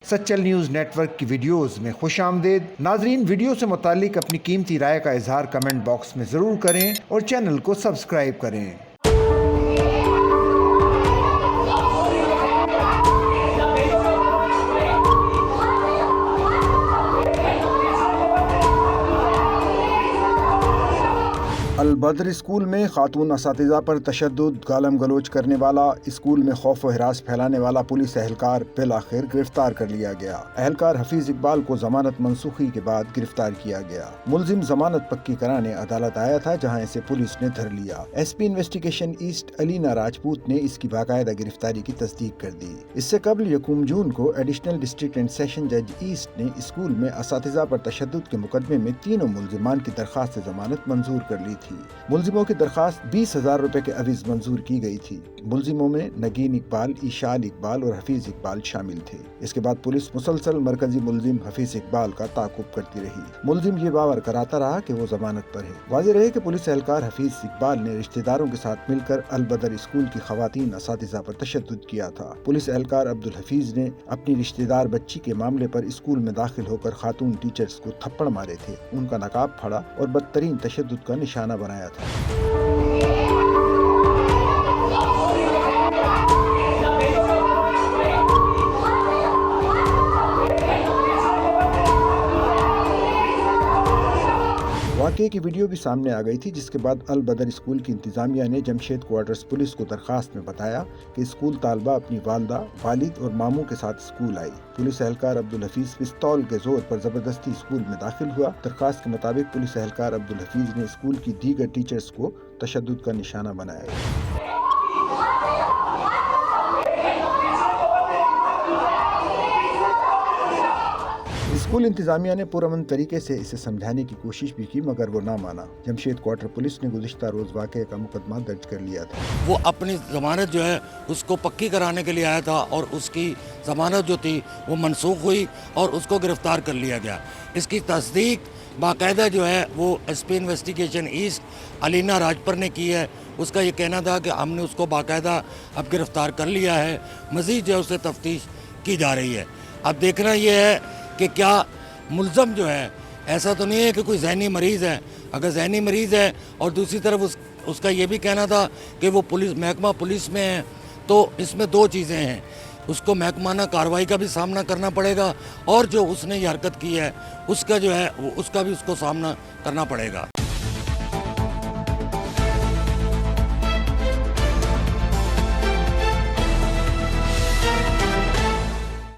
Sachal news net work کی videos میں خوش آمدید۔ ناظرین، ویڈیو سے متعلق اپنی قیمتی رائے کا اظہار کمنٹ باکس میں ضرور کریں اور چینل کو سبسکرائب کریں۔ البدر اسکول میں خاتون اساتذہ پر تشدد، گالم گلوچ کرنے والا، اسکول میں خوف و ہراس پھیلانے والا پولیس اہلکار بالآخر گرفتار کر لیا گیا۔ اہلکار حفیظ اقبال کو ضمانت منسوخی کے بعد گرفتار کیا گیا۔ ملزم ضمانت پکی کرانے عدالت آیا تھا، جہاں اسے پولیس نے دھر لیا۔ ایس پی انویسٹیگیشن ایسٹ علینا راجپوت نے اس کی باقاعدہ گرفتاری کی تصدیق کر دی۔ اس سے قبل 1 جون کو ایڈیشنل ڈسٹرکٹ اینڈ سیشن جج ایسٹ نے اسکول میں اساتذہ پر تشدد کے مقدمے میں 3 ملزمان کی درخواست سے ضمانت منظور کر لی تھی۔ ملزموں کی درخواست 20,000 روپے کے عوض منظور کی گئی تھی۔ ملزموں میں نگین اقبال، ایشال اقبال اور حفیظ اقبال شامل تھے۔ اس کے بعد پولیس مسلسل مرکزی ملزم حفیظ اقبال کا تعاقب کرتی رہی۔ ملزم یہ باور کراتا رہا کہ وہ ضمانت پر ہے۔ واضح رہے کہ پولیس اہلکار حفیظ اقبال نے رشتہ داروں کے ساتھ مل کر البدر اسکول کی خواتین اساتذہ پر تشدد کیا تھا۔ پولیس اہلکار عبدالحفیظ نے اپنی رشتہ دار بچی کے معاملے پر اسکول میں داخل ہو کر خاتون ٹیچرز کو تھپڑ مارے تھے، ان کا نقاب پھاڑا اور بدترین تشدد کا نشانہ بنایا تھا۔ واقعے کی ویڈیو بھی سامنے آ گئی تھی، جس کے بعد البدر اسکول کی انتظامیہ نے جمشید کوارٹرز پولیس کو درخواست میں بتایا کہ اسکول طالبہ اپنی والدہ، والد اور ماموں کے ساتھ اسکول آئی۔ پولیس اہلکار عبدالحفیظ پستول کے زور پر زبردستی اسکول میں داخل ہوا۔ درخواست کے مطابق پولیس اہلکار عبدالحفیظ نے اسکول کی دیگر ٹیچرز کو تشدد کا نشانہ بنایا۔ اسکول انتظامیہ نے پرامن طریقے سے اسے سمجھانے کی کوشش بھی کی، مگر وہ نہ مانا۔ جمشید کوارٹر پولیس نے گزشتہ روز واقعے کا مقدمہ درج کر لیا تھا۔ وہ اپنی ضمانت جو ہے اس کو پکی کرانے کے لیے آیا تھا اور اس کی ضمانت جو تھی وہ منسوخ ہوئی اور اس کو گرفتار کر لیا گیا۔ اس کی تصدیق باقاعدہ جو ہے وہ ایس پی انویسٹیگیشن ایسٹ علینا راجپور نے کی ہے۔ اس کا یہ کہنا تھا کہ ہم نے اس کو باقاعدہ اب گرفتار کر لیا ہے، مزید جو ہے اسے تفتیش کی جا رہی ہے۔ اب دیکھنا یہ ہے کہ کیا ملزم جو ہے، ایسا تو نہیں ہے کہ کوئی ذہنی مریض ہے۔ اگر ذہنی مریض ہے اور دوسری طرف اس کا یہ بھی کہنا تھا کہ وہ محکمہ پولیس میں ہے، تو اس میں 2 چیزیں ہیں۔ اس کو محکمانہ کارروائی کا بھی سامنا کرنا پڑے گا اور جو اس نے یہ حرکت کی ہے اس کا جو ہے اس کا بھی اس کو سامنا کرنا پڑے گا۔